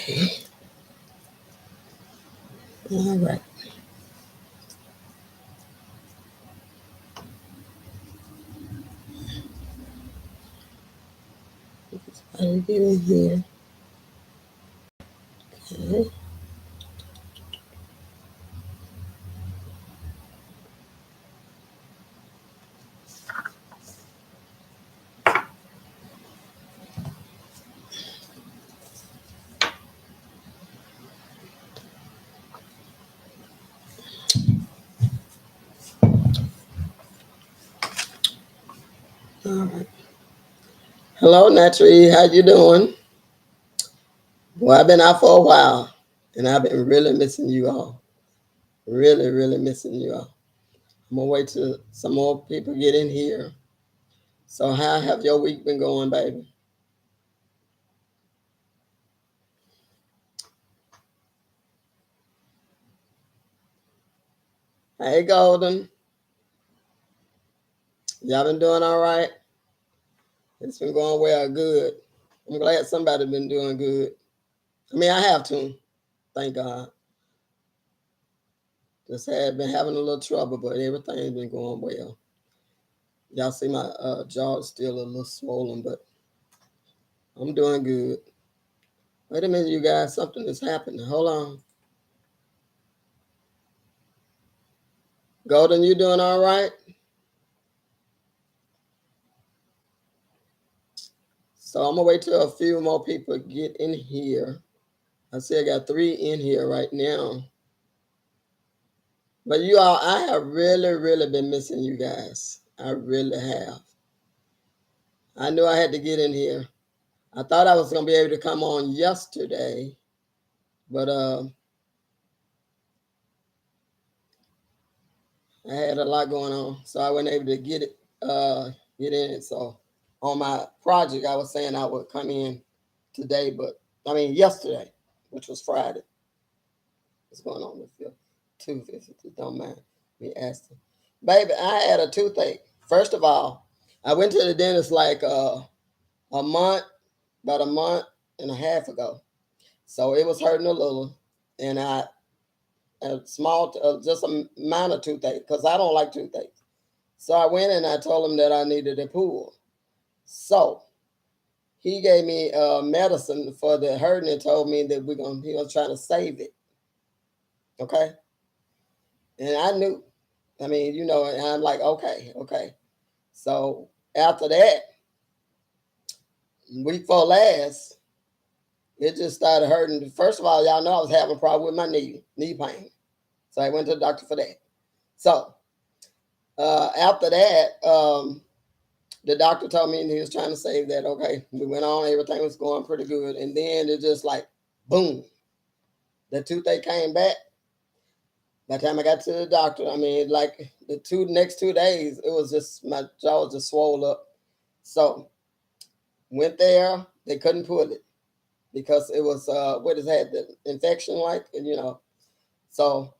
All right. I'll get in here. Okay. All right. Hello, Naturee. How you doing? Well, I've been out for a while, and I've been really missing you all. Really, really missing you all. I'm gonna wait till some more people get in here. So, how have your week been going, baby? Hey, Golden. Y'all been doing all right? It's been going well, good. I'm glad somebody been doing good. I mean, I have to, thank God. Just had been having a little trouble, but everything's been going well. Y'all see my jaw is still a little swollen, but I'm doing good. Wait a minute, you guys, something is happening. Hold on. Golden, you doing all right? So I'm gonna wait till a few more people get in here. I see I got 3 in here right now. But you all, I have really, really been missing you guys. I really have. I knew I had to get in here. I thought I was gonna be able to come on yesterday, but I had a lot going on, so I wasn't able to get in. So on my project, I was saying I would come in today, but I mean yesterday, which was Friday. What's going on with your tooth? If it don't mind me asking, baby, I had a toothache. First of all, I went to the dentist like a month, about a month and a half ago. So it was hurting a little, and I a small, just a minor toothache because I don't like toothaches. So I went and I told him that I needed a pool. So he gave me medicine for the hurting and told me that he was trying to save it. Okay. And I knew, I mean, and I'm like, okay, okay. So after that, week before last, it just started hurting. First of all, y'all know I was having a problem with my knee pain. So I went to the doctor for that. So after that, the doctor told me he was trying to save that. Okay, we went on, everything was going pretty good, and then it just like boom, the toothache came back. By the time I got to the doctor, I mean, like the next 2 days, it was just my jaw was just swollen up. So went there, they couldn't pull it because it was what is that, the infection like, and. So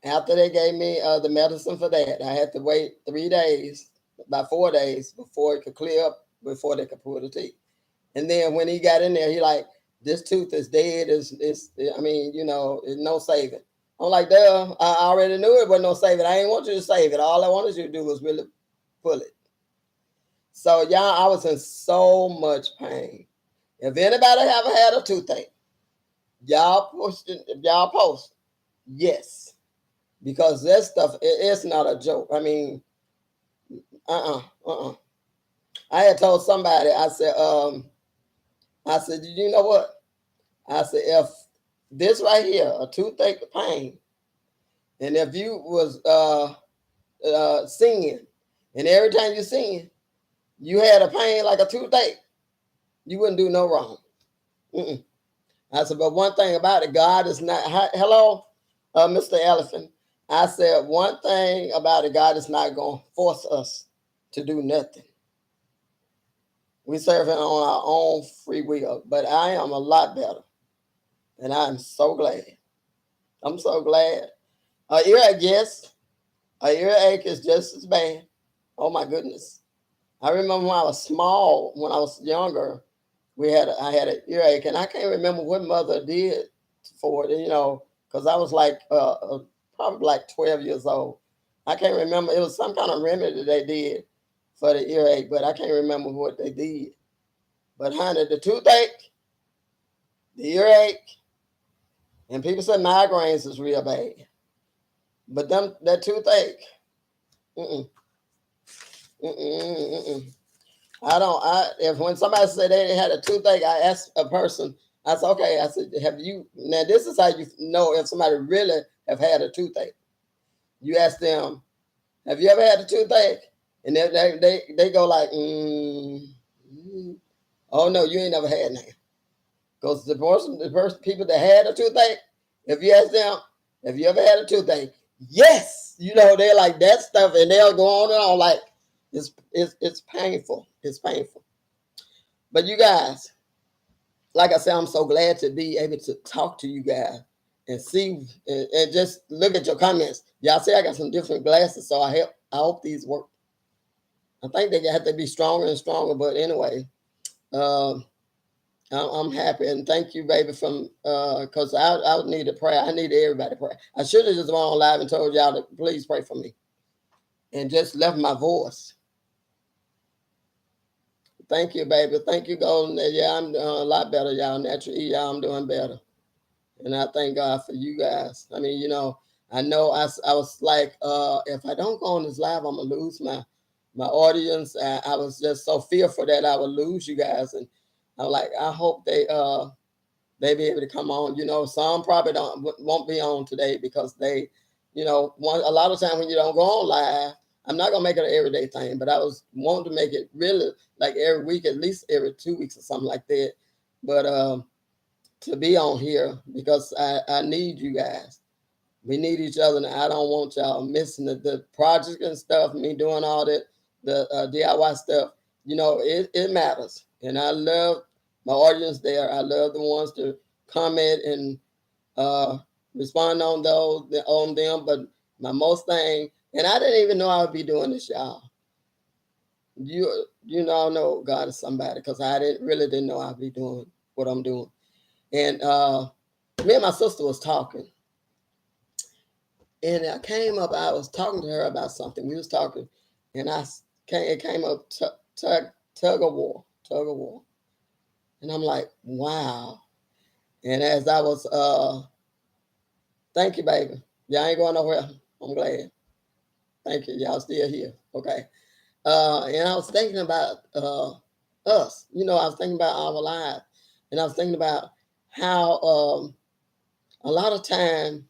after they gave me the medicine for that, I had to wait 3 days, about 4 days before it could clear up, before they could pull the teeth. And then when he got in there, he like, this tooth is dead. It's I mean, it's no saving. I'm like, duh, I already knew it was no saving. I didn't want you to save it. All I wanted you to do was really pull it. So y'all, I was in so much pain. If anybody ever had a toothache, y'all post, yes. Because that stuff, it's not a joke. I mean, I had told somebody, I said, you know what? I said, if this right here, a toothache pain, and if you was singing, and every time you singing, you had a pain like a toothache, you wouldn't do no wrong. Mm-mm. I said, but one thing about it, God is not. Hello, Mr. Elephant. I said one thing about it, God is not going to force us to do nothing. We serve Him on our own free will. But I am a lot better, and I'm so glad. I'm so glad. Earache, yes. Earache is just as bad. Oh my goodness. I remember when I was small, when I was younger, I had an earache, and I can't remember what mother did for it, because I was like probably like 12 years old. I can't remember. It was some kind of remedy they did for the earache, but I can't remember what they did. But honey, the toothache, the earache, and people say migraines is real bad. But that toothache, mm-mm, mm-mm. I don't. If when somebody said they had a toothache, I asked a person. I said, okay. I said, have you? Now this is how you know if somebody really have had a toothache. You ask them, have you ever had a toothache? And they go like, oh no, you ain't never had none. Because the people that had a toothache, if you ask them, have you ever had a toothache? Yes, they're like that stuff, and they'll go on and on like it's painful. It's painful. But you guys, like I said, I'm so glad to be able to talk to you guys and see and just look at your comments. Y'all see, I got some different glasses, so I hope these work. I think they have to be stronger and stronger, but anyway, um, I'm happy and thank you, baby, from because I would need a prayer. I need everybody to pray. I should have just went on live and told y'all to please pray for me, and just left my voice. Thank you, baby. Thank you, Golden. Yeah, I'm doing a lot better, y'all. Naturally, y'all, I'm doing better. And I thank God for you guys. I mean, I know I was like, if I don't go on this live, I'm going to lose my audience. I was just so fearful that I would lose you guys. And I'm like, I hope they be able to come on. Some probably won't be on today because they, a lot of time when you don't go on live, I'm not gonna make it an everyday thing, but I was wanting to make it really like every week, at least every 2 weeks or something like that. But to be on here because I need you guys. We need each other, and I don't want y'all missing the project and stuff. Me doing all that, the DIY stuff. It matters, and I love my audience there. I love the ones to comment and uh, respond on them. But my most thing, and I didn't even know I would be doing this, y'all. Know God is somebody because I didn't know I'd be doing what I'm doing. And me and my sister was talking, and I was talking to her about something. We was talking, and it came up tug of war, and I'm like, wow. And as I was, thank you, baby. Y'all ain't going nowhere. I'm glad. Thank you. Y'all still here. Okay. And I was thinking about us. I was thinking about our lives, and I was thinking about how a lot of time.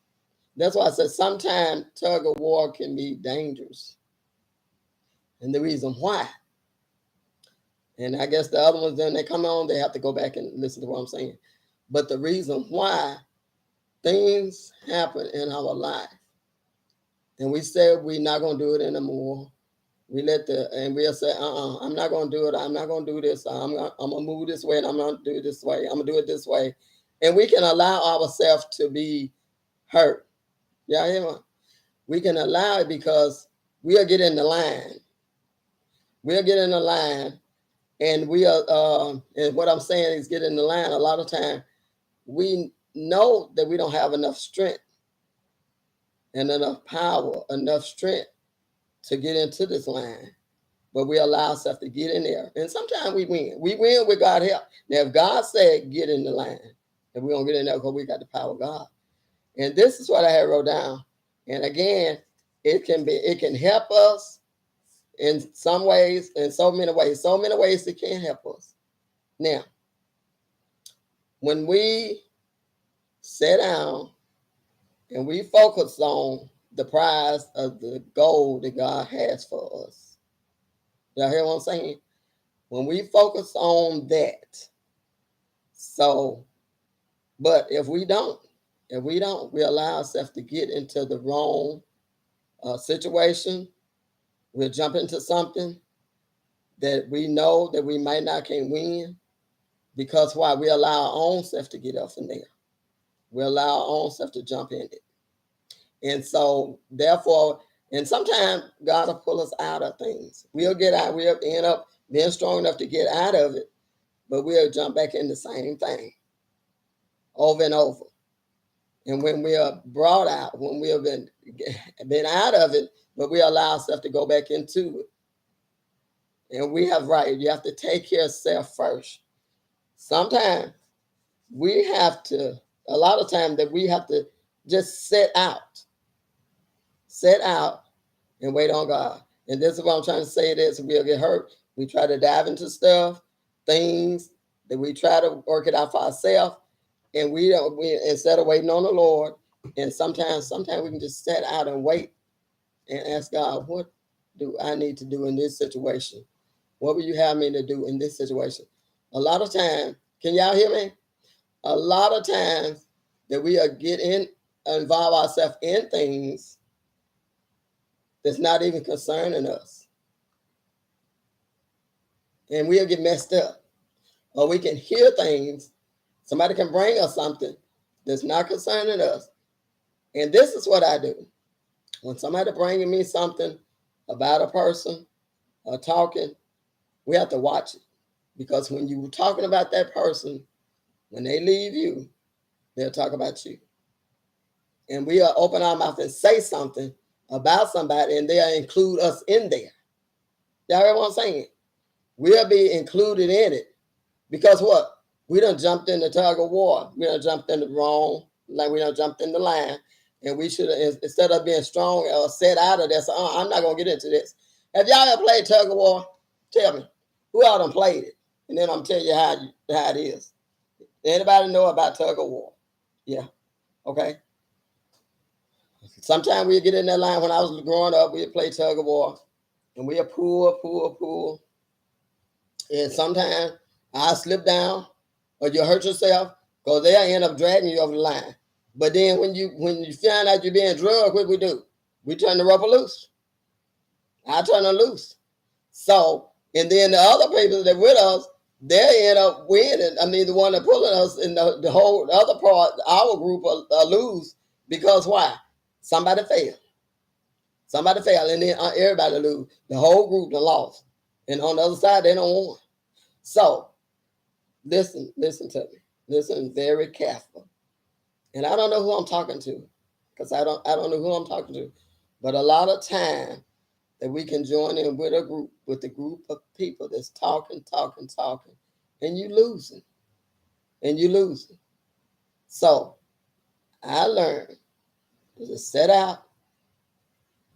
That's why I said sometimes tug of war can be dangerous, and the reason why. And I guess the other ones, then they come on, they have to go back and listen to what I'm saying. But the reason why things happen in our life, and we said we're not going to do it anymore. And we'll say, I'm not going to do it. I'm not going to do this. I'm going to move this way, and I'm going to do it this way. I'm going to do it this way. And we can allow ourselves to be hurt. Yeah, we can allow it because we'll get in the line. We'll get in the line, and we are. And what I'm saying is, get in the line. A lot of time, we know that we don't have enough strength and enough power, enough strength to get into this line, but we allow ourselves to get in there. And sometimes we win. We win with God's help. Now, if God said get in the line, and we're gonna get in there because we got the power of God. And this is what I had wrote down. And again, it can help us in some ways, in so many ways it can help us. Now, when we sit down and we focus on the prize of the goal that God has for us, y'all hear what I'm saying? When we focus on that, but if we don't, we allow ourselves to get into the wrong situation, we'll jump into something that we know that we might not can win because why? We allow our own self to get up in there. We allow our own self to jump in it. And so therefore, and sometimes God will pull us out of things. We'll end up being strong enough to get out of it. but we'll jump back in the same thing over and over. And when we are brought out, when we have been out of it, but we allow ourselves to go back into it. And we have you have to take care of self first. Sometimes we have to, a lot of times that we have to just set out and wait on God. And this is what I'm trying to say, this we'll get hurt. We try to dive into stuff, things that we try to work it out for ourselves. And we instead of waiting on the Lord, and sometimes we can just set out and wait and ask God, what do I need to do in this situation? What will you have me to do in this situation? A lot of times, can y'all hear me? A lot of times that we are involve ourselves in things that's not even concerning us. And we'll get messed up. Or we can hear things. Somebody can bring us something that's not concerning us. And this is what I do. When somebody bringing me something about a person or talking, we have to watch it. Because when you're talking about that person, when they leave you, they'll talk about you. And we'll open our mouth and say something about somebody, and they'll include us in there. Y'all hear what I'm saying? We'll be included in it. Because what? We done jumped in the tug of war. We done jumped in the wrong, like we done jumped in the line. And we should have, instead of being strong or set out of this, I'm not going to get into this. Have y'all ever played tug of war? Tell me. Who all done played it? And then I'm telling you how it is. Anybody know about tug of war? Yeah. Okay. Sometimes we'd get in that line. When I was growing up, we'd play tug of war. And we'd pull. And sometimes I slip down or you hurt yourself because they'll end up dragging you over the line. But then when you find out you're being drugged, what we do? We turn the rubber loose. I turn it loose. So, and then the other people that with us, they end up winning. I mean, the one that pulling us in the whole other part, our group lose because why? Somebody failed. And then everybody lose. The whole group lost. And on the other side, they don't win. So, listen to me. Listen very careful. And I don't know who I'm talking to, because I don't know who I'm talking to. But a lot of time that we can join in with a group of people that's talking, and you losing. So I learned to just set out.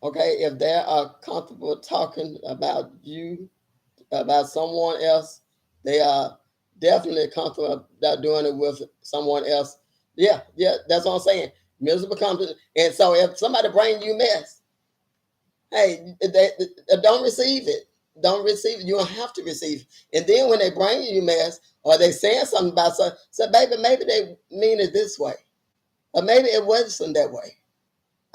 Okay, if they are comfortable talking about you, about someone else, they are definitely comfortable about doing it with someone else. Yeah, that's what I'm saying. Miserable company. And so if somebody bring you mess, hey, they don't receive it. Don't receive it. You don't have to receive it. And then when they bring you mess, or they saying something about something, say, baby, maybe they mean it this way. Or maybe it wasn't that way.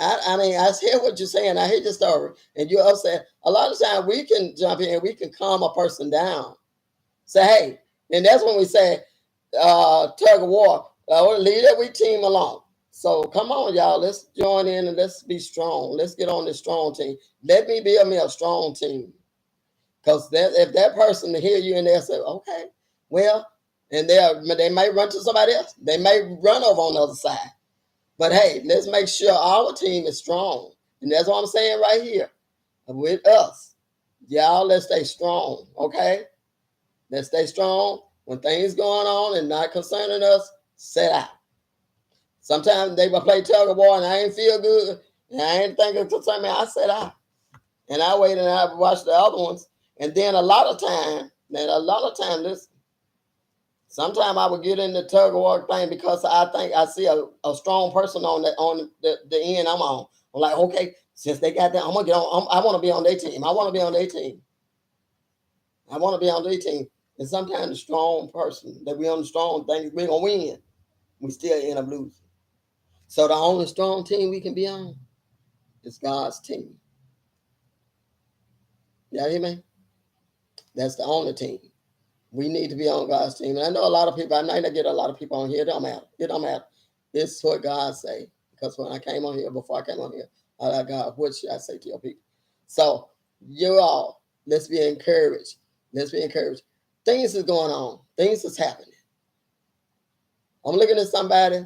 I mean, I hear what you're saying. I hear your story. And you're upset. A lot of times we can jump in and we can calm a person down. Say, hey, and that's when we say, tug of war, leave that weak team alone. So come on, y'all. Let's join in and let's be strong. Let's get on this strong team. Let me be a strong team. Because if that person to hear you and they'll say, okay, well, and they may run to somebody else. They may run over on the other side. But hey, let's make sure our team is strong. And that's what I'm saying right here. With us. Y'all, let's stay strong, okay? Let's stay strong. When things going on and not concerning us, set out. Sometimes they will play tug of war and I ain't feel good. And I ain't thinking concerning me. I set out. And I wait and I watch the other ones. And then a lot of time, listen, sometimes I would get in the tug of war thing because I think I see a strong person on the end I'm on. I'm like, okay, since they got that, I'm gonna get on. I want to be on their team. I want to be on their team. And sometimes the strong person that we on the strong thing, we're gonna win. We still end up losing. So the only strong team we can be on is God's team. Y'all hear me? That's the only team. We need to be on God's team. And I know a lot of people, I might not get a lot of people on here. It don't matter. This is what God say. Because when I came on here, before I came on here, I like, God, what should I say to your people? So you all, let's be encouraged. things is going on. Things is happening. I'm looking at somebody,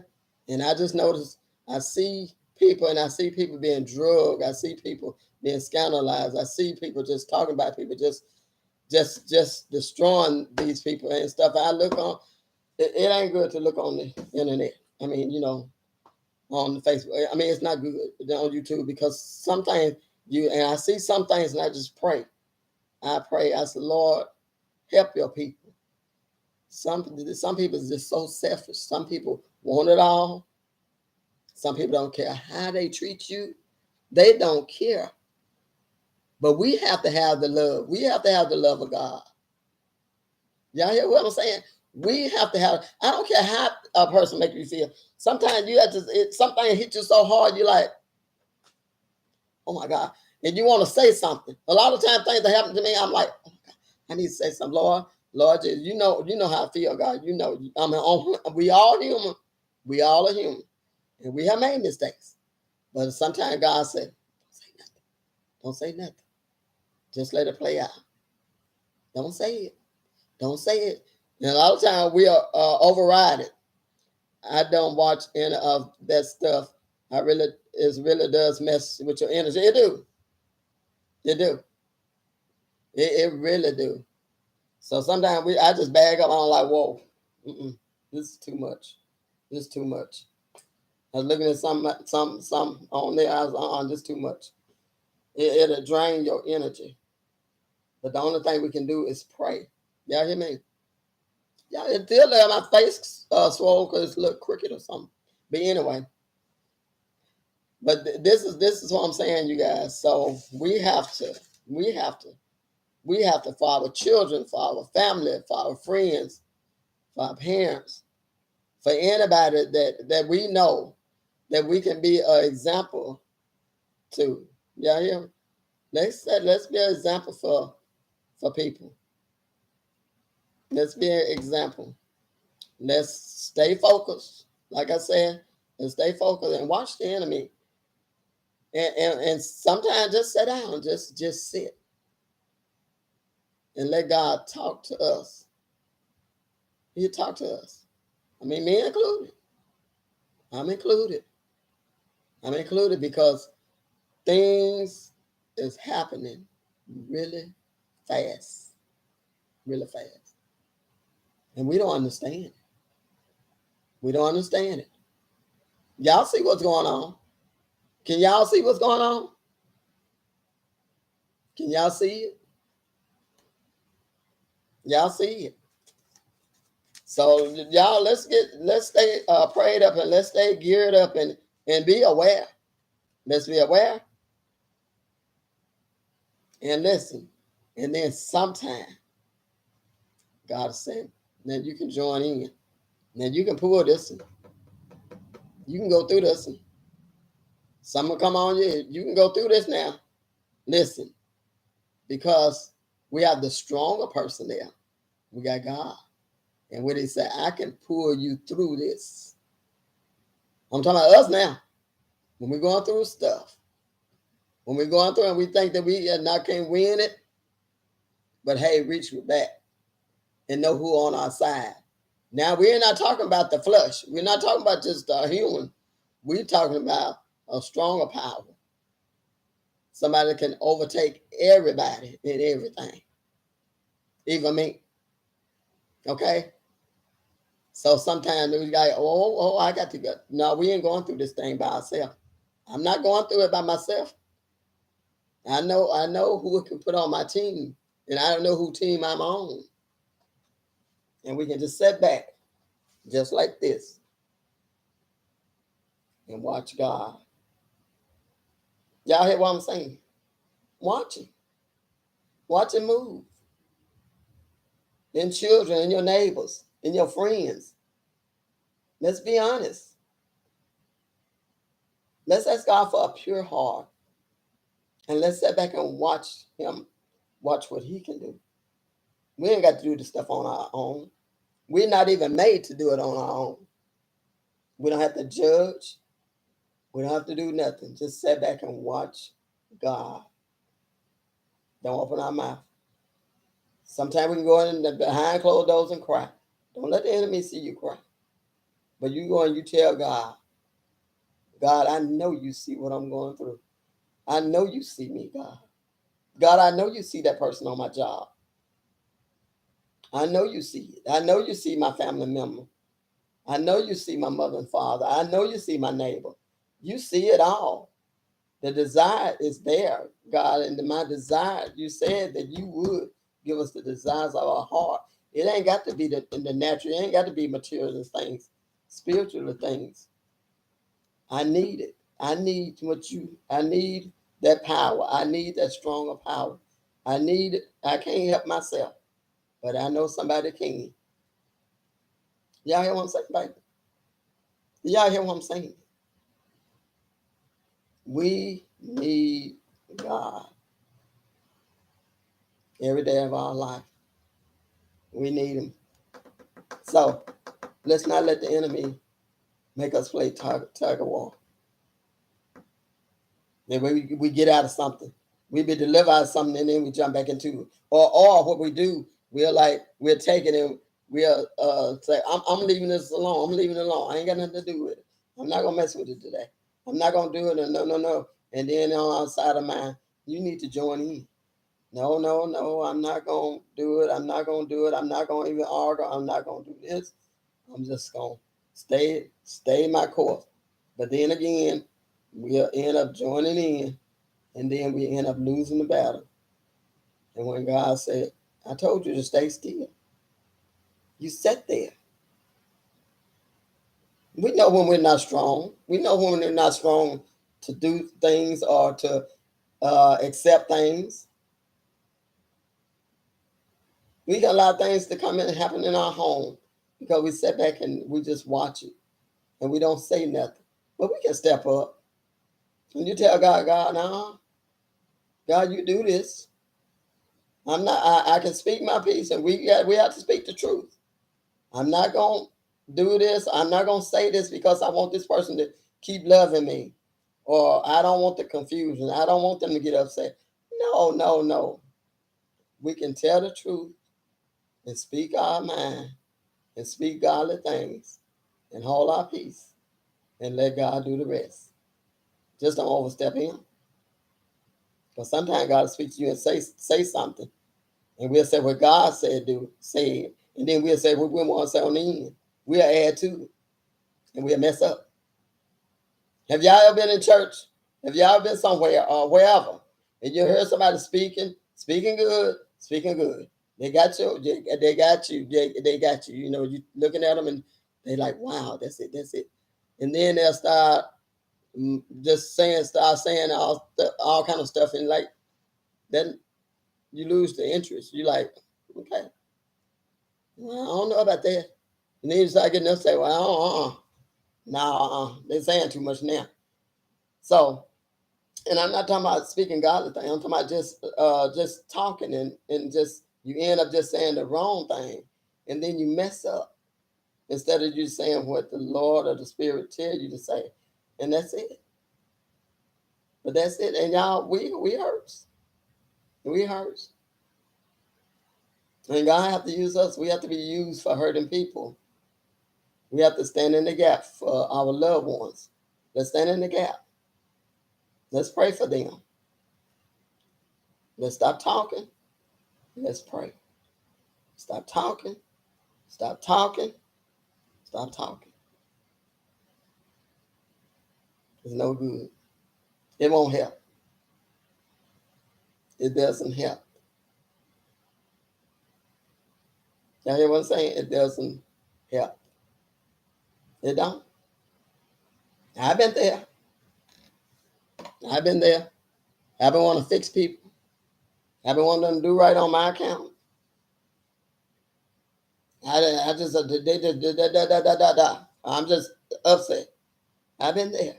and I just noticed, I see people, and I see people being drugged. I see people being scandalized. I see people just talking about people, just destroying these people and stuff. I look on, it ain't good to look on the internet. I mean, on the Facebook. I mean, it's not good on YouTube, because sometimes and I see some things, and I just pray. I pray, I say, Lord, help your people. Some people is just so selfish. Some people want it all. Some people don't care how they treat you. They don't care. But we have to have the love. We have to have the love of God. Y'all hear what I'm saying? We have to have. I don't care how a person make you feel. Sometimes you have to. Something hit you so hard, you're like, oh my God, and you want to say something. A lot of times, things that happen to me, I'm like, oh my God, I need to say something, Lord, you know how I feel, God. You know, I mean, we all human. We all are human, and we have made mistakes. But sometimes God said, don't say nothing. Don't say nothing. Just let it play out. Don't say it. Don't say it. And a lot of times we are override it. I don't watch any of that stuff. It really does mess with your energy. It do. It do. It really do. So sometimes I just bag up on like, whoa, this is too much. This is too much. I was looking at some on there. I was on, this too much. It'll drain your energy. But the only thing we can do is pray. Y'all hear me? Yeah, it feel like my face swole because it look crooked or something. But anyway, but this is what I'm saying, you guys. So we have to for our children, for our family, for our friends, for our parents, for anybody that we know that we can be an example to. Y'all hear me? Let's be an example for people. Let's be an example. Let's stay focused. Like I said, let's stay focused and watch the enemy. And sometimes just sit down, just sit and let God talk to us. He'll talk to us. I mean, me included. I'm included. I'm included because things is happening really fast. Really fast. And we don't understand it. We don't understand it. Y'all see what's going on? Can y'all see what's going on? Can y'all see it? Y'all see it. So y'all, let's stay prayed up, and let's stay geared up, and be aware. Let's be aware and listen. And then sometime God is saying, then you can join in. Then you can pull this, and you can go through this, and some will come on you. You can go through this now. Listen, because we have the stronger person there. We got God. And what he said, I can pull you through this. I'm talking about us now. When we're going through stuff, when we're going through and we think that we not can't win it, but hey, reach back and know who on our side. Now, we're not talking about the flesh. We're not talking about just a human. We're talking about a stronger power. Somebody that can overtake everybody and everything, even me. Okay? So sometimes we got, I got to go. No, we ain't going through this thing by ourselves. I'm not going through it by myself. I know who it can put on my team, and I don't know who team I'm on. And we can just sit back, just like this, and watch God. Y'all hear what I'm saying? Watch Him. Watch Him move. In children, in your neighbors, in your friends. Let's be honest. Let's ask God for a pure heart. And let's sit back and watch Him, watch what He can do. We ain't got to do this stuff on our own. We're not even made to do it on our own. We don't have to judge. We don't have to do nothing. Just sit back and watch God. Don't open our mouth. Sometimes we can go in the behind closed doors and cry. Don't let the enemy see you cry. But you go and you tell God, God, I know you see what I'm going through. I know you see me, God. God, I know you see that person on my job. I know you see it. I know you see my family member. I know you see my mother and father. I know you see my neighbor. You see it all. The desire is there, God, and my desire, you said that you would give us the desires of our heart. It ain't got to be in the natural. It ain't got to be material things, spiritual things. I need it. I need I need that power. I need that stronger power. I need it. I can't help myself, but I know somebody can. Y'all hear what I'm saying, baby? Y'all hear what I'm saying? We need God every day of our life. We need Him. So let's not let the enemy make us play tug of war. Then we get out of something. We be delivered out of something and then we jump back into it. Or what we do, we're taking it, we'll say, I'm leaving this alone. I'm leaving it alone. I ain't got nothing to do with it. I'm not gonna mess with it today. I'm not gonna do it. No. And then on outside of mine, you need to join in. No, I'm not gonna do it. I'm not gonna do it. I'm not gonna even argue. I'm not gonna do this. I'm just gonna stay my course. But then again, we'll end up joining in, and then we end up losing the battle. And when God said, I told you to stay still, you sat there. We know when we're not strong. We know when we're not strong to do things or to accept things. We got a lot of things to come in and happen in our home because we sit back and we just watch it and we don't say nothing. But we can step up. And you tell God, nah, God, you do this. I'm not. I can speak my piece, and we have to speak the truth. I'm not gonna do this. I'm not gonna say this because I want this person to keep loving me, or I don't want the confusion. I don't want them to get upset. No. We can tell the truth and speak our mind and speak godly things and hold our peace and let God do the rest. Just don't overstep Him, because sometimes God will speak to you and say something. And we'll say what God said. And then we'll say what we want to say on the end. We'll add to it. And we'll mess up. Have y'all ever been in church? Have y'all been somewhere or wherever? And you heard somebody speaking good. They got you. They got you. They got you. You know, you looking at them and they like, wow, that's it. And then they'll start start saying all kind of stuff. And like, then you lose the interest. You like, okay. Well, I don't know about that. And then you start getting up and say, well, they're saying too much now. So, and I'm not talking about speaking godly thing. I'm talking about just talking and just you end up just saying the wrong thing, and then you mess up instead of you saying what the Lord or the Spirit tell you to say, and that's it. But that's it. And y'all, we hurts. We hurts. And God have to use us. We have to be used for hurting people. We have to stand in the gap for our loved ones. Let's stand in the gap. Let's pray for them. Let's stop talking. Let's pray. Stop talking. Stop talking. Stop talking. It's no good. It won't help. It doesn't help. Y'all hear what I'm saying? It doesn't help. It don't. I've been there. I've been there. I've been wanting to fix people. I've been wanting them to do right on my account. I just I'm just upset. I've been there.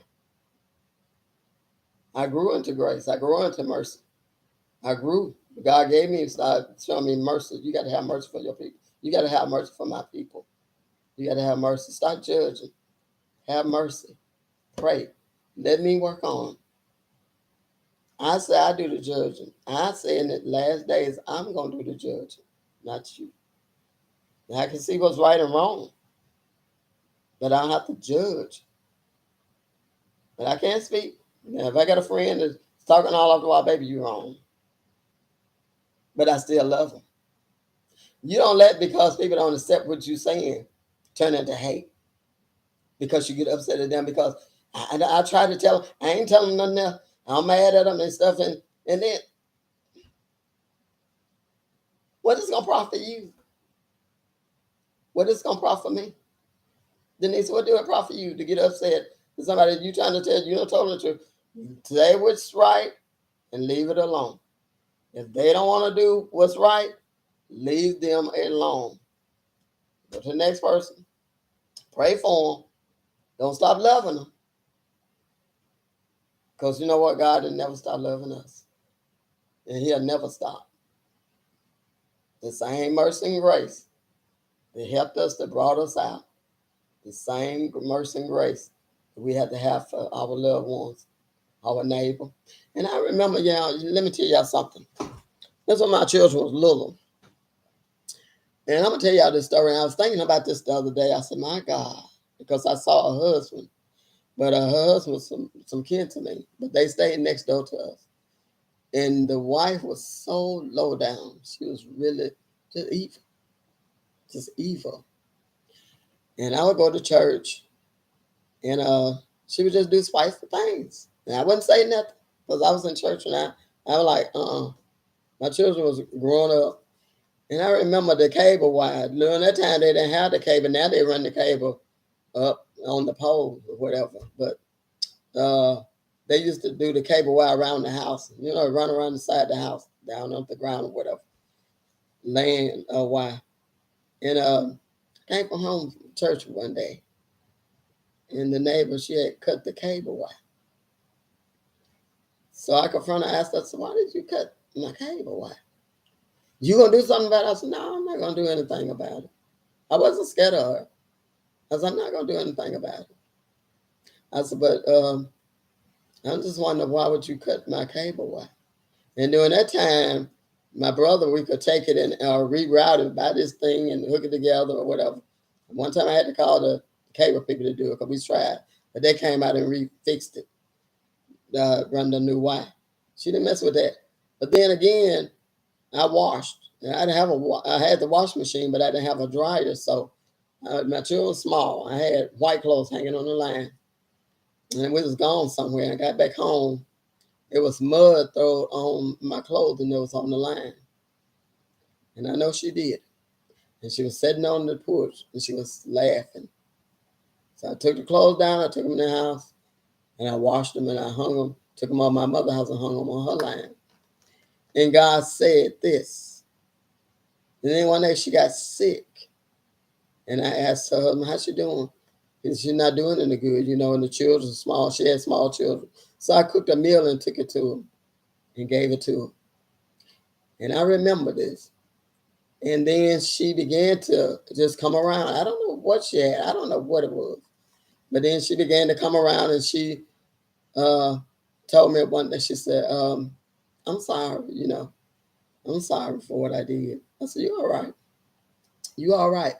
I grew into grace. I grew into mercy. I grew. God gave me, started showing me mercy. You got to have mercy for your people. You got to have mercy for my people. You got to have mercy. Stop judging. Have mercy. Pray. Let me work on. I say I do the judging. I say in the last days, I'm going to do the judging. not you. Now, I can see what's right and wrong, but I don't have to judge. But I can't speak. Now, if I got a friend that's talking all off the wall, baby, you wrong. But I still love them. You don't let because people don't accept what you're saying turn into hate because you get upset at them because I try to tell them, I ain't telling them nothing else. I'm mad at them and stuff. And then what is going to profit you? What is going to profit me? Denise, what do it profit you to get upset with somebody you trying to tell you don't tell them the truth? Say what's right and leave it alone. If they don't want to do what's right, leave them alone. Go to the next person. Pray for them. Don't stop loving them. Because you know what? God will never stop loving us. And he'll never stop. The same mercy and grace that helped us, that brought us out. The same mercy and grace that we had to have for our loved ones, our neighbor. And I remember, let me tell y'all something. That's when my children was little. And I'm going to tell y'all this story. And I was thinking about this the other day. I said, my God, because I saw a husband. But her husband was some kin to me. But they stayed next door to us. And the wife was so low down. She was really just evil. Just evil. And I would go to church. And she would just do spiteful things. And I wouldn't say nothing. Because I was in church and I was like, My children was growing up. And I remember the cable wire. During that time, they didn't have the cable. Now they run the cable up on the pole or whatever. But they used to do the cable wire around the house. Run around the side of the house, down on the ground or whatever. Laying wire. And came from home from church one day. And the neighbor, she had cut the cable wire. So I confronted her, asked her, so why did you cut my cable wire? You gonna do something about it? I said, no, I'm not gonna do anything about it. I wasn't scared of her. I said, I'm not gonna do anything about it. I said, but I'm just wondering, why would you cut my cable wire? And during that time, my brother, we could take it and reroute it, buy this thing and hook it together or whatever. One time I had to call the cable people to do it because we tried, but they came out and refixed it, run the new wire. She didn't mess with that. But then again, I washed. And I had the wash machine, but I didn't have a dryer. So my children were small. I had white clothes hanging on the line. And we was gone somewhere. I got back home. It was mud thrown on my clothing that was on the line. And I know she did. And she was sitting on the porch and she was laughing. So I took the clothes down, I took them in the house, and I washed them and I hung them, took them out my mother's house and hung them on her line. And God said this. And then one day she got sick. And I asked her husband, how's she doing? And she's not doing any good, and the children are small. She had small children. So I cooked a meal and took it to her and gave it to her. And I remember this. And then she began to just come around. I don't know what she had. I don't know what it was. But then she began to come around and she told me one day, she said, I'm sorry, I'm sorry for what I did. I said, you all right. You all right.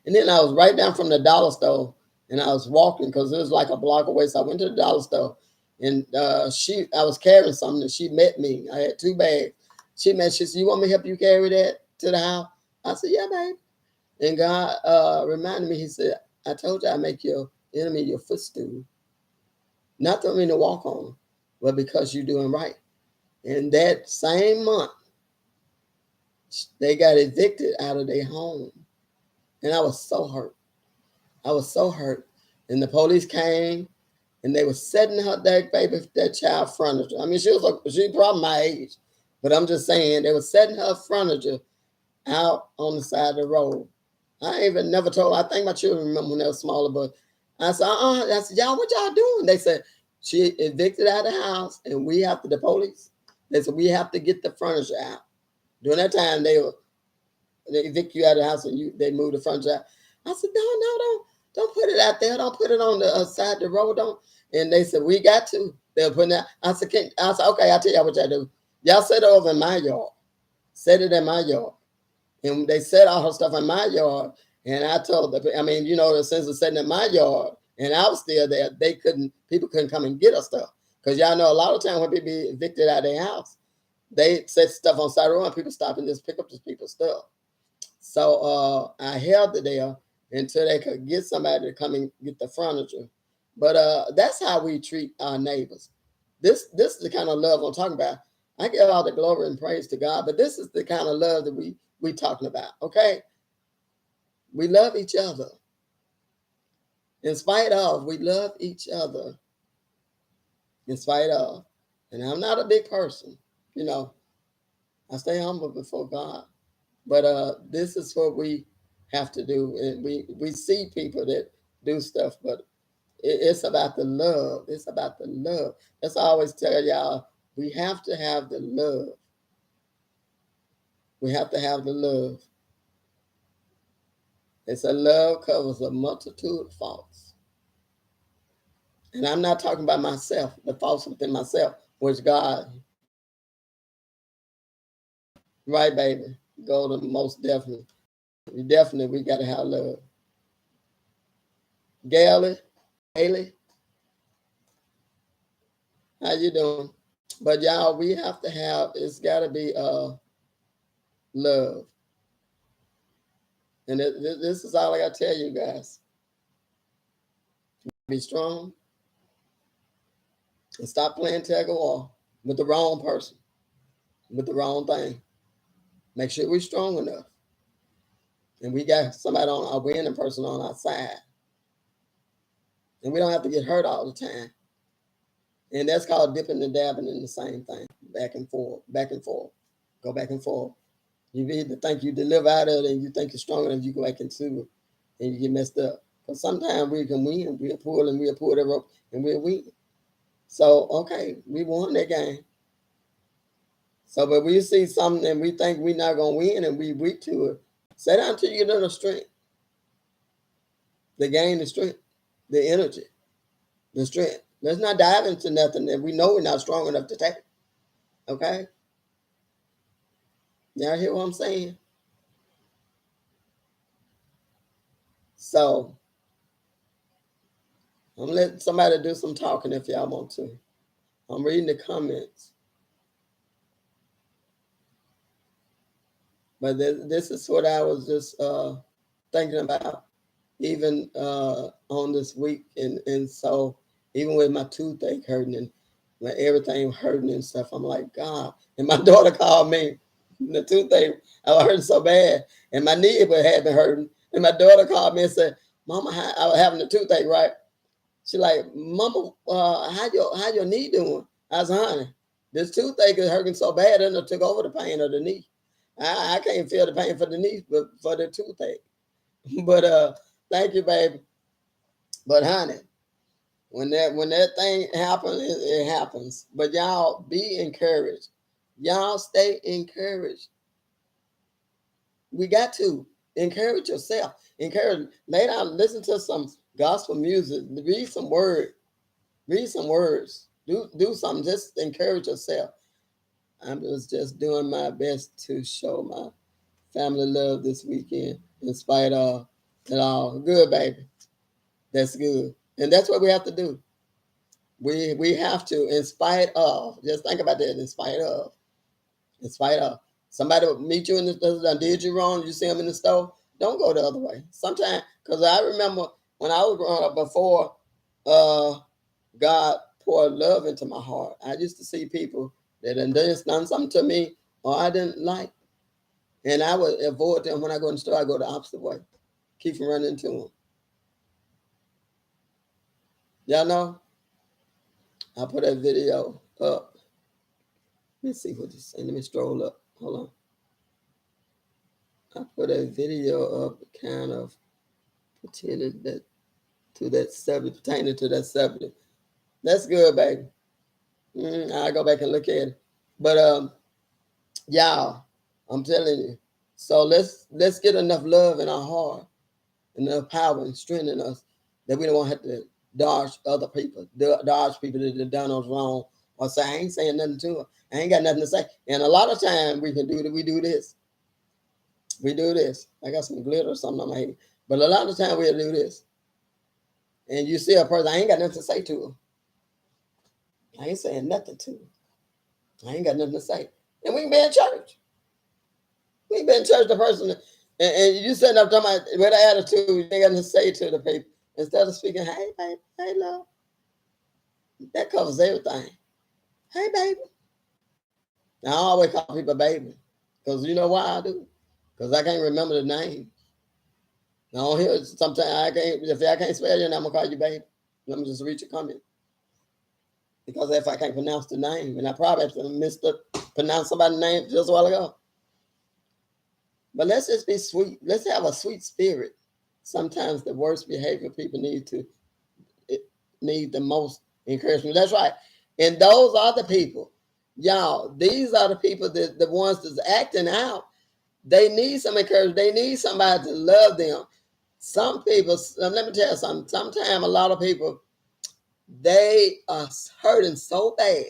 And then I was right down from the dollar store and I was walking because it was like a block away. So I went to the dollar store and I was carrying something and she met me. I had 2 bags. She said, you want me to help you carry that to the house? I said, yeah, babe. And God reminded me, he said, I told you I make your enemy your footstool. Not to mean to walk on them, but because you're doing right. And that same month, they got evicted out of their home. And I was so hurt. I was so hurt. And the police came and they were setting her that child furniture. I mean, she probably my age, but I'm just saying they were setting her furniture out on the side of the road. I even never told her. I think my children remember when they were smaller, but I said, I said, y'all, what y'all doing? They said, she evicted out of the house and the police, they said, we have to get the furniture out. During that time, they evict you out of the house and they move the furniture out. I said, no, don't put it out there. Don't put it on the side of the road. Don't. And they said, we got to. They were putting that. I said, okay, I'll tell y'all what y'all do. Y'all set it over in my yard. Set it in my yard. And they set all her stuff in my yard. And I told them, I mean, you know, since it's sitting in my yard and I was still there, people couldn't come and get her stuff. Because y'all know a lot of times when people be evicted out of their house, they set stuff on side of the road and people stop and just pick up this people's stuff. So I held it there until they could get somebody to come and get the furniture. But that's how we treat our neighbors. This is the kind of love I'm talking about. I give all the glory and praise to God, but this is the kind of love that we talking about. Okay, we love each other. In spite of, we love each other. In spite of, and I'm not a big person, you know. I stay humble before God. But this is what we have to do. And we see people that do stuff, but it's about the love. It's about the love. That's why I always tell y'all, we have to have the love. We have to have the love. It's a love covers a multitude of faults. And I'm not talking about myself, the faults within myself, which God, right, baby, go to most definitely. We got to have love. Gaily, Haley, how you doing? But y'all, we have to have, it's got to be love. And this is all I got to tell you guys. Be strong and stop playing tug of war with the wrong person, with the wrong thing. Make sure we're strong enough. And we got somebody on our winning person on our side. And we don't have to get hurt all the time. And that's called dipping and dabbing in the same thing. Back and forth, back and forth. Go back and forth. You either think you deliver out of it and you think you're strong enough, you go back into it and you get messed up. Because sometimes we can win. We'll pull the rope and we'll win. So, okay, we won that game. So, but we see something and we think we're not going to win and we weak to it. Sit down until you get enough strength. The gain the strength, the energy, the strength. Let's not dive into nothing that we know we're not strong enough to take. Okay? Y'all hear what I'm saying? So, I'm going to let somebody do some talking if y'all want to. I'm reading the comments. But this is what I was just thinking about, even on this week. And so, even with my toothache hurting and everything hurting and stuff, I'm like, God. And my daughter called me. The toothache, I was hurting so bad. And my knee had been hurting. And my daughter called me and said, Mama, I was having a toothache, right? She like, Mama, how your knee doing? I was, honey, this toothache is hurting so bad, and it took over the pain of the knee. I can't feel the pain for the knee, but for the toothache. But thank you, baby. But honey, when that thing happens, it happens. But y'all be encouraged. Y'all stay encouraged. We got to encourage yourself. Encourage. Lay down, listen to some gospel music. Read some word. Read some words. Do something. Just encourage yourself. I was just doing my best to show my family love this weekend, in spite of it all. Good, baby. That's good. And that's what we have to do. We have to, in spite of, just think about that, in spite of. In spite of. Somebody will meet you in the store, did you wrong, you see them in the store, don't go the other way. Sometimes, because I remember when I was growing up before God poured love into my heart, I used to see people that had done something to me or I didn't like. And I would avoid them. When I go in the store, I go the opposite way. Keep from running into them. Y'all know? I put that video up. Let me see what this saying. Let me stroll up. Hold on. I put a video up kind of pertaining to that subject. That's good, baby. I'll go back and look at it. But y'all, I'm telling you. So let's get enough love in our heart, enough power and strength in us that we don't want to have to dodge other people, dodge people that have done us wrong, or say, I ain't saying nothing to them. I ain't got nothing to say. And a lot of times we can do that. We do this. We do this. I got some glitter or something on my head. But a lot of time we'll do this. And you see a person, I ain't got nothing to say to her. I ain't saying nothing to her. I ain't got nothing to say. And we can be in church. We can be in church, the person, and you sitting up talking about with an attitude, you ain't got nothing to say to the people. Instead of speaking, hey, baby, hey, love. That covers everything. Hey, baby. Now, I always call people baby. Because you know why I do? Because I can't remember the name. Now, here, sometimes I can't, if I can't spell your name, I'm going to call you baby. Let me just read your comment. Because if I can't pronounce the name, and I probably pronounced somebody's name just a while ago. But let's just be sweet. Let's have a sweet spirit. Sometimes the worst behavior people need the most encouragement. That's right. And those are the people, y'all. These are the people that the ones that's acting out. They need some encouragement. They need somebody to love them. Some people, let me tell you something. Sometimes a lot of people, they are hurting so bad.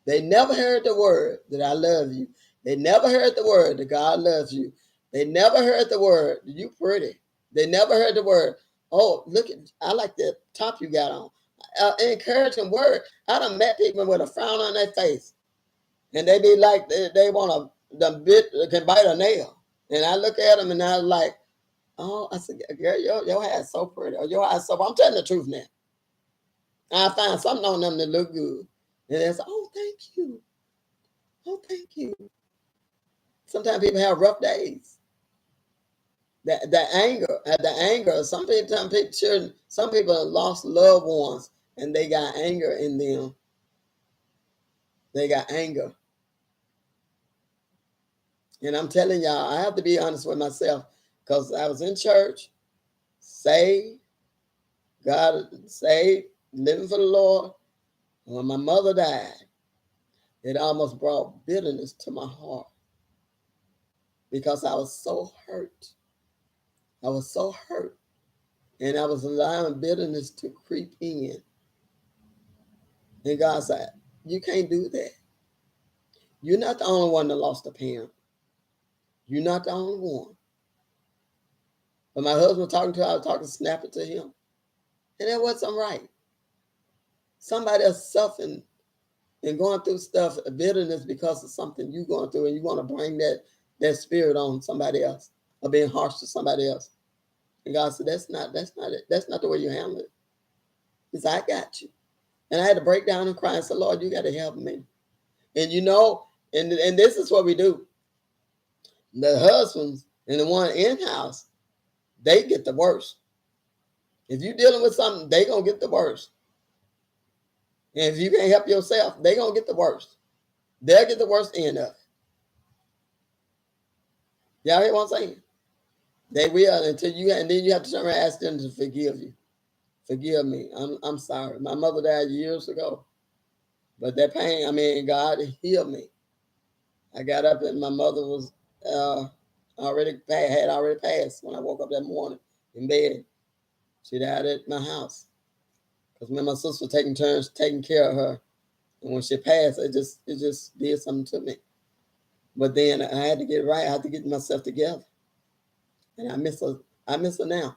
They never heard the word that I love you. They never heard the word that God loves you. They never heard the word that you pretty. They never heard the word, oh, look at, I like that top you got on. Encouraging word. I done met people with a frown on their face. And they be like, they want the bit can bite a nail. And I look at them and I was like, oh, I said, girl, your hair is so pretty. Or your eyes so, I'm telling the truth now. I find something on them that look good. And they say, oh, thank you. Oh, thank you. Sometimes people have rough days. The anger. Some people have lost loved ones and they got anger in them. They got anger. And I'm telling y'all, I have to be honest with myself because I was in church, saved, God saved, living for the Lord. When my mother died, it almost brought bitterness to my heart because I was so hurt. I was so hurt. And I was allowing bitterness to creep in. And God said, you can't do that. You're not the only one that lost a parent. You're not the only one. But my husband talking to her, I was talking snapping to him. And that wasn't right. Somebody else suffering and going through stuff, bitterness because of something you're going through, and you want to bring that spirit on somebody else or being harsh to somebody else. And God said, that's not it. That's not the way you handle it. He said, I got you. And I had to break down and cry and say, Lord, you got to help me. And you know, and this is what we do. The husbands and the one in-house, they get the worst. If you're dealing with something, they going to get the worst. And if you can't help yourself, they going to get the worst. They'll get the worst end of it. Y'all hear what I'm saying? They will and then you have to turn around and ask them to forgive you. Forgive me. I'm sorry. My mother died years ago. But that pain, God healed me. I got up and my mother was had already passed when I woke up that morning in bed. She died at my house. Because me and my sister were taking turns taking care of her. And when she passed, it just did something to me. But then I had to get right. I had to get myself together. And I miss her now.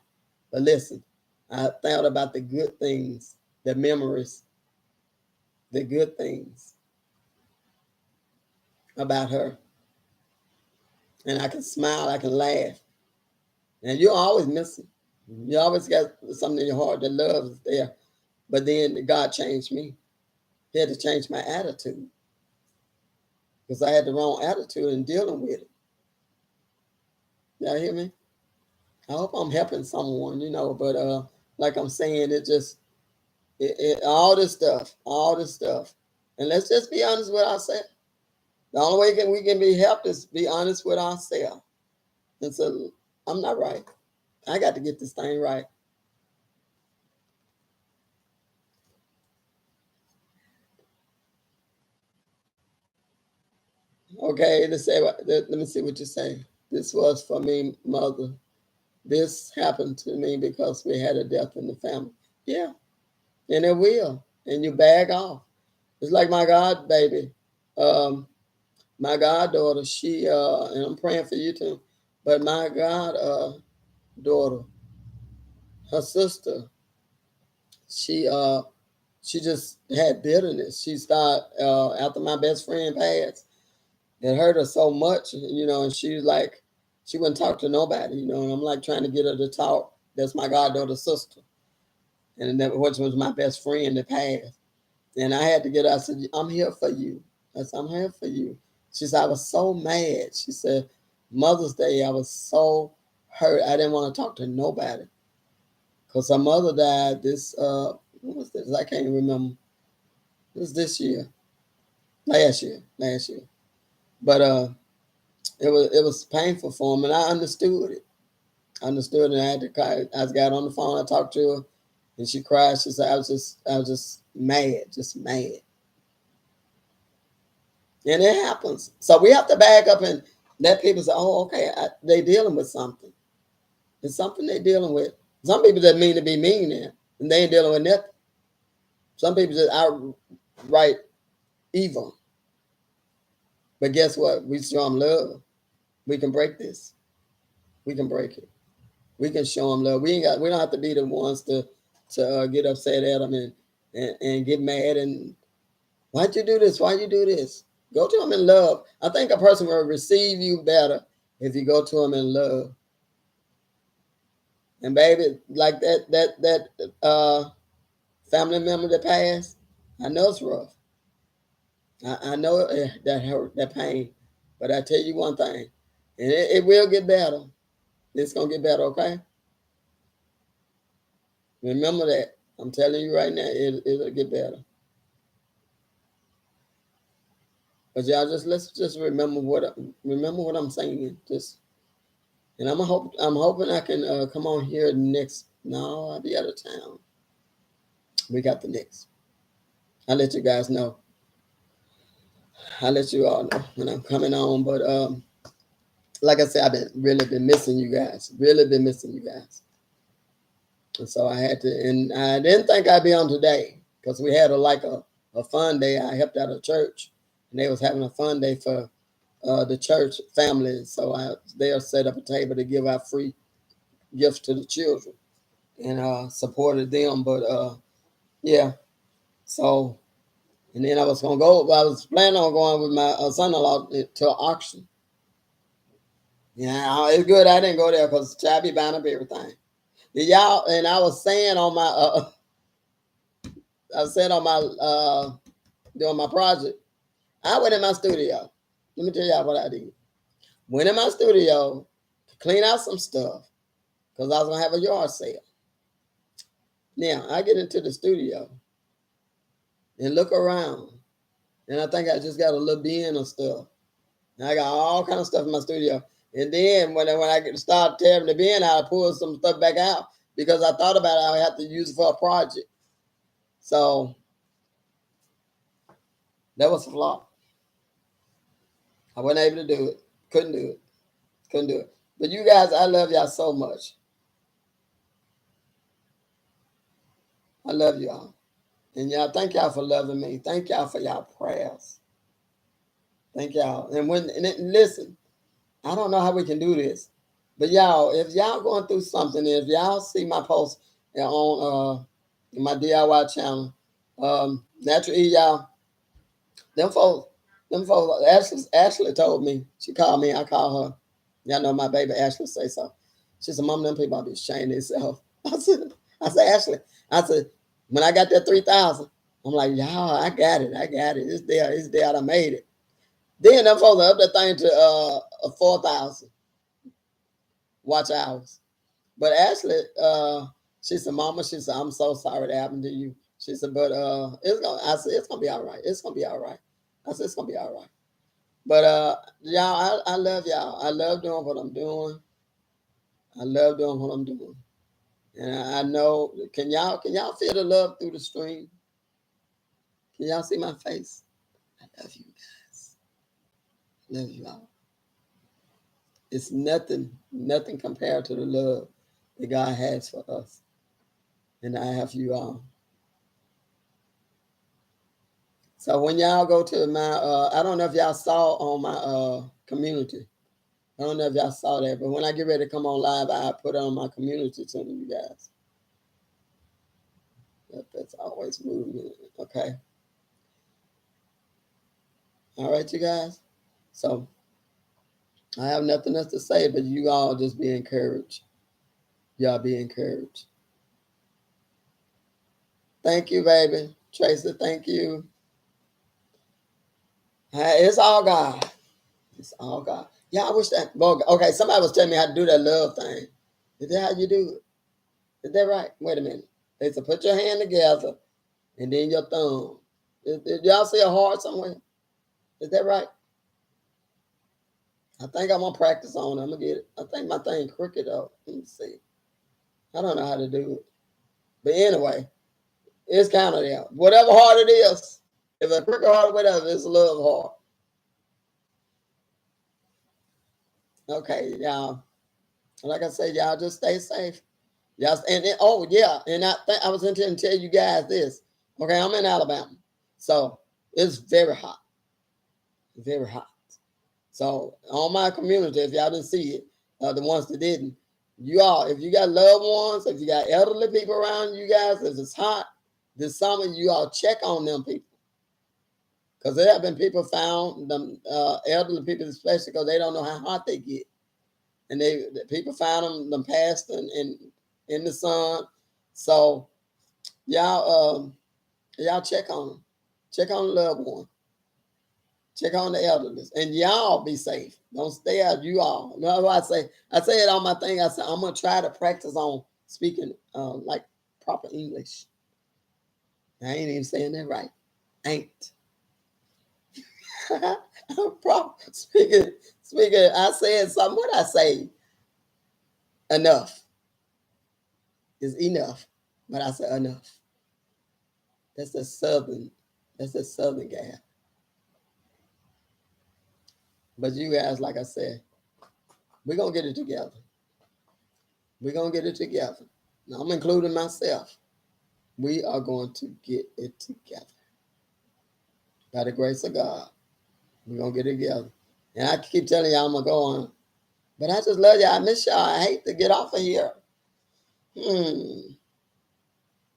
But listen, I thought about the good things, the memories, the good things about her. And I can smile, I can laugh. And you're always missing. You always got something in your heart. The love is there. But then God changed me. He had to change my attitude. Because I had the wrong attitude in dealing with it. Y'all hear me? I hope I'm helping someone, but like I'm saying, all this stuff. And let's just be honest with ourselves. The only way we can be helped is be honest with ourselves. And so I'm not right. I got to get this thing right. Okay, let me see what you say. This was for me, mother. This happened to me because we had a death in the family. Yeah, and it will. And you bag off. It's like my God, baby. my goddaughter, she and I'm praying for you too, but my daughter, her sister, she she just had bitterness. She started after my best friend passed. It hurt her so much, and she was like, she wouldn't talk to nobody, and I'm like trying to get her to talk. That's my goddaughter's sister, and that which was my best friend that passed. And I had to get her. I said, I'm here for you. I said, I'm here for you. She said, I was so mad. She said, Mother's Day, I was so hurt. I didn't want to talk to nobody. Because her mother died what was this? I can't remember. It was this year. Last year. But it was painful for him, and I understood it. I understood it. I had to cry. I got on the phone. I talked to her, and she cried. She said, I was just mad, just mad. And it happens. So we have to back up and let people say, "Oh, okay, they dealing with something. It's something they dealing with." Some people just mean to be mean there, and they ain't dealing with nothing. Some people just outright evil. But guess what? We show them love. We can break this. We can break it. We can show them love. We don't have to be the ones to get upset at them and get mad and why'd you do this? Why'd you do this? Go to them in love. I think a person will receive you better if you go to them in love. And baby, like that family member that passed, I know it's rough. I know that hurt, that pain. But I tell you one thing, and it will get better. It's gonna get better, okay? Remember that. I'm telling you right now, it'll get better. But y'all let's just remember what I'm saying. Just and I'm hoping I can come on here next. No, I'll be out of town. We got the next. I'll let you guys know. I'll let you all know when I'm coming on. But like I said, I've been really been missing you guys. Really been missing you guys. And so I had to, and I didn't think I'd be on today because we had a fun day. I helped out a church, and they was having a fun day for the church family. So they'll set up a table to give out free gifts to the children and supported them. But yeah, so and then I was gonna go. I was planning on going with my son-in-law to an auction. Yeah, it's good I didn't go there because I be buying up everything. Y'all, and I was saying on my I said on my doing my project, I went in my studio. Let me tell y'all what I did. Went in my studio to clean out some stuff because I was gonna have a yard sale. Now I get into the studio and look around, and I think I just got a little bin of stuff. And I got all kind of stuff in my studio. And then when I get to start tearing the bin out, I pull some stuff back out because I thought about it. I have to use it for a project. So that was a flaw. I wasn't able to do it. Couldn't do it. Couldn't do it. But you guys, I love y'all so much. I love y'all. And y'all, thank y'all for loving me. Thank y'all for y'all prayers. Thank y'all. Listen, I don't know how we can do this, but y'all, if y'all going through something, if y'all see my post on my DIY channel, Natural E, y'all, them folks, Ashley told me, she called me, I call her. Y'all know my baby Ashley say so. She said, Mom, them people be ashamed themselves. I said, Ashley, I said, when I got that 3,000, I'm like, y'all, I got it. It's there, I made it. Then them folks up that thing to 4,000 watch hours. But Ashley, she said, Mama, she said, I'm so sorry that happened to you. She said, but I said, it's gonna be all right. It's gonna be all right. I said, it's gonna be all right. But y'all, I love y'all. I love doing what I'm doing. I love doing what I'm doing. And I know, can y'all feel the love through the stream? Can y'all see my face? I love you guys. Love you all. It's nothing compared to the love that God has for us. And I have you all. So when y'all go to my, I don't know if y'all saw on my community. I don't know if y'all saw that, but when I get ready to come on live, I put it on my community to you guys. That's always moving. Okay. All right, you guys. So I have nothing else to say, but you all just be encouraged. Y'all be encouraged. Thank you, baby. Tracy, thank you. It's all God. It's all God. Yeah, I wish that. Well, okay, somebody was telling me how to do that love thing. Is that how you do it? Is that right? Wait a minute. They said put your hand together and then your thumb. Did y'all see a heart somewhere? Is that right? I think I'm gonna practice on it. I'm gonna get it. I think my thing crooked though. Let me see. I don't know how to do it. But anyway, it's kind of there. Whatever heart it is, if a crooked heart or whatever, it's a love heart. Okay, y'all. Like I said, y'all just stay safe. Y'all, oh yeah, and I think I was intending to tell you guys this. Okay, I'm in Alabama, so it's very hot, very hot. So on my community, if y'all didn't see it, the ones that didn't, you all, if you got loved ones, if you got elderly people around you guys, if it's hot this summer, you all check on them people. Because there have been people found, them elderly people especially, because they don't know how hot they get. And the people found them passed in the sun. So y'all check on them. Check on the loved one. Check on the elderly, and y'all be safe. Don't stay out. You all. No, I say it on my thing. I say I'm gonna try to practice on speaking like proper English. I ain't even saying that right. Ain't. Proper speaking. I said something. What I say? Enough is enough, but I said enough. That's a southern. That's a southern guy. But you guys, like I said, we're gonna get it together. We're gonna get it together. Now, I'm including myself. We are going to get it together. By the grace of God, we're gonna get it together. And I keep telling y'all I'm gonna go on. But I just love y'all. I miss y'all. I hate to get off of here. Because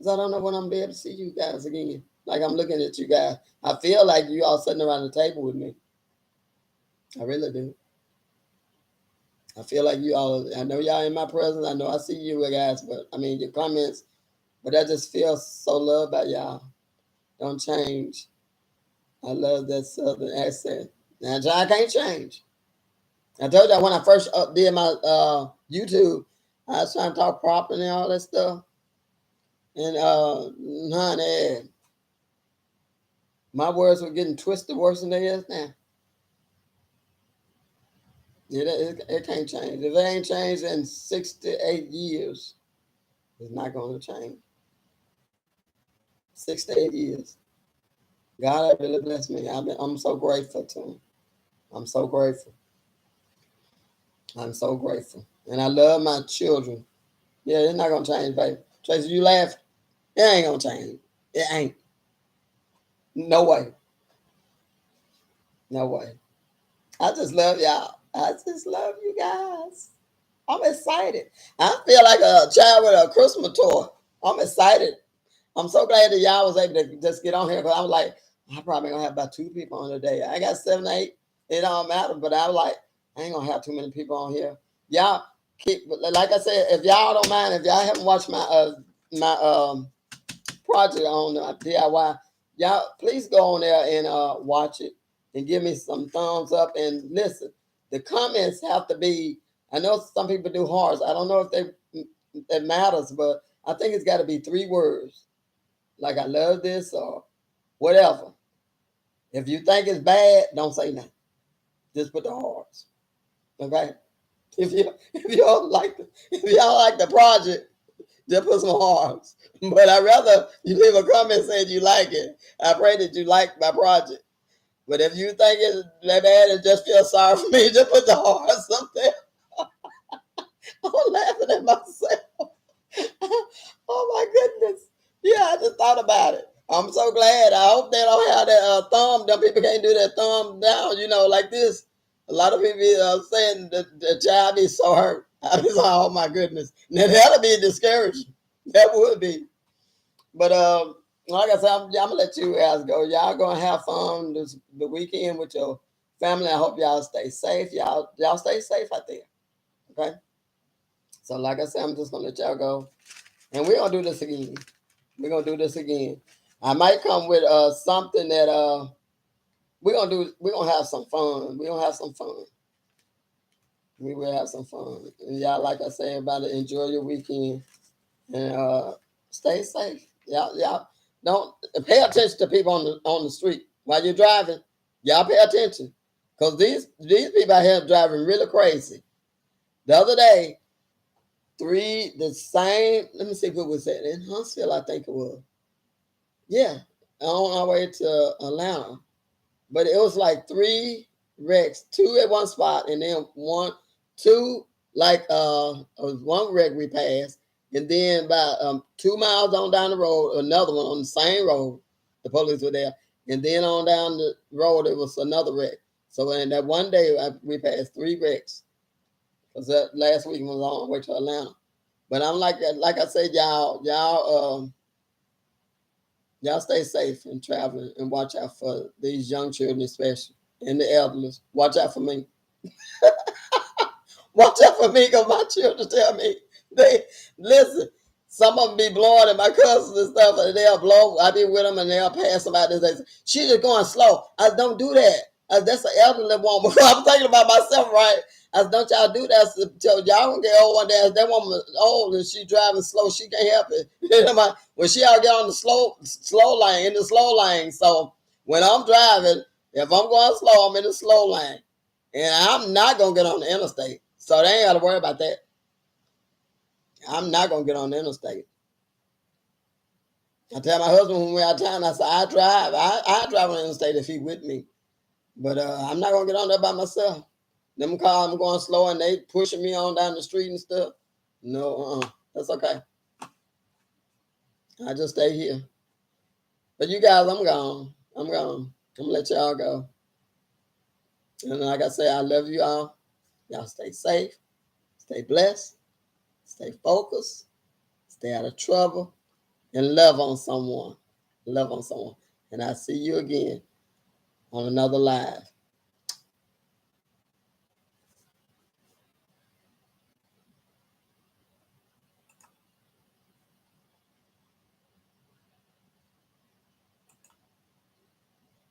I don't know when I'm gonna be able to see you guys again. Like I'm looking at you guys. I feel like you all sitting around the table with me. I really do. I feel like you all, I know y'all in my presence. I know I see you guys, but I mean your comments, but I just feel so loved by y'all. Don't change. I love that southern accent. Now, I can't change. I told you when I first did my YouTube, I was trying to talk proper and all that stuff. And honey, my words were getting twisted worse than they is now. It can't change. If it ain't changed in 6 to 8 years, it's not going to change. 6 to 8 years. God really blessed me. I'm so grateful to him. I'm so grateful. I'm so grateful. And I love my children. Yeah, it's not going to change, baby. Tracy, you laugh. It ain't going to change. It ain't. No way. No way. I just love y'all. I just love you guys. I'm excited. I feel like a child with a Christmas toy. I'm excited. I'm so glad that y'all was able to just get on here because I was like, I probably gonna have about 2 people on today. I got 7 or 8. It don't matter, but I was like, I ain't gonna have too many people on here. Y'all keep, like I said, if y'all don't mind, if y'all haven't watched my project on DIY, y'all please go on there and watch it and give me some thumbs up and listen. The comments have to be. I know some people do hearts. I don't know if it matters, but I think it's got to be 3 words, like I love this or whatever. If you think it's bad, don't say nothing. Just put the hearts. Okay. If y'all like the project, just put some hearts. But I'd rather you leave a comment saying you like it. I pray that you like my project. But if you think it's that bad and just feel sorry for me, just put the hearts up there. I'm laughing at myself. Oh my goodness. Yeah, I just thought about it. I'm so glad. I hope they don't have that thumb. Them people can't do that thumb down, like this. A lot of people are saying that the child is so hurt. I was like, oh my goodness. Now that'll be discouraging. That would be. But like I said, I'm gonna let you guys go. Y'all gonna have fun the weekend with your family. I hope y'all stay safe. Y'all stay safe out there. Okay. So like I said, I'm just gonna let y'all go, and we're gonna do this again. We're gonna do this again. I might come with something that we're gonna do. We're gonna have some fun. We're gonna have some fun. We will have some fun. And y'all, like I said, everybody enjoy your weekend and stay safe. Y'all don't pay attention to people on the street while you're driving. Y'all pay attention, cause these people out here driving really crazy. The other day, the same. Let me see who was that in Huntsville. I think it was. Yeah, on our way to Atlanta, but it was like three wrecks, two at one spot, and then two like one wreck we passed, and then about 2 miles on down the road, another one on the same road. The police were there, and then on down the road it was another wreck. So in that one day we passed three wrecks because that last week was on our way to Atlanta. But I'm like I said, y'all stay safe and traveling and watch out for these young children, especially and the elderly. Watch out for me. Watch out for me because my children tell me they listen. Some of them be blowing at my cousins and stuff, and they'll blow. I be with them and they'll pass them out. They say, "She just going slow." I don't do that. That's an elderly woman. I'm thinking about myself, right? Don't y'all do that. So y'all gonna get old one day. That woman old and she driving slow. She can't help it. When she out get on the slow lane, in the slow lane. So when I'm driving, if I'm going slow, I'm in the slow lane. And I'm not gonna get on the interstate. So they ain't gotta worry about that. I'm not gonna get on the interstate. I tell my husband when we're out of town, I say I drive. I drive on the interstate if he with me. But I'm not gonna get on there by myself. Them cars I'm going slow and they pushing me on down the street and stuff. No, that's okay. I just stay here. But you guys, I'm gone. I'm gone. I'm gonna let y'all go. And like I say, I love you all. Y'all stay safe, stay blessed, stay focused, stay out of trouble, and love on someone. Love on someone. And I see you again on another live.